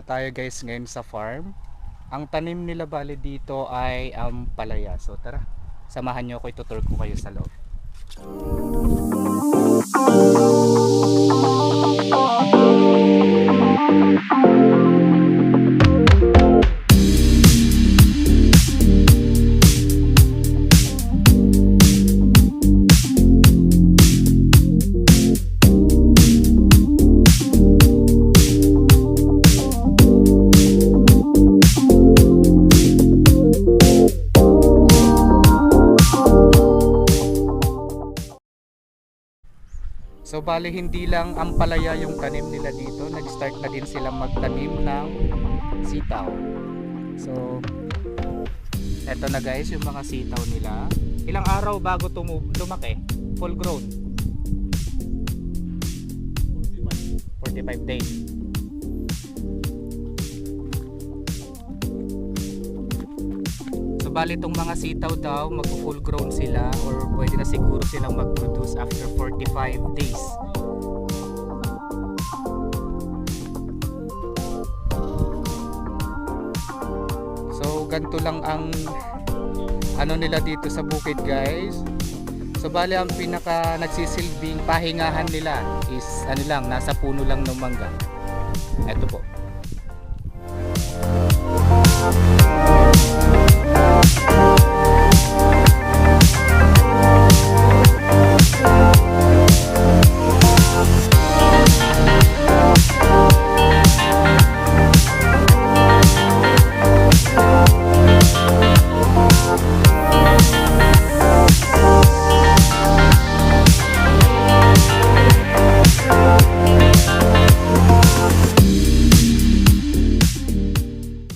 na tayo guys ngayon sa farm. Ang tanim nila bali dito ay palaya. So tara, samahan nyo ako, itutur ko kayo sa loob. So bali hindi lang ampalaya yung tanim nila dito, nag-start na din silang magtanim ng sitaw. So eto na guys yung mga sitaw nila. Ilang araw bago lumaki? Full grown? 45 days. So bali itong mga sitaw daw mag-full grown sila, or pwede na siguro silang mag-produce after 45 days. So ganito lang ang ano nila dito sa bukid guys. So bali ang pinaka nagsisilbing pahingahan nila is ano lang, nasa puno lang ng mangga. Ito po.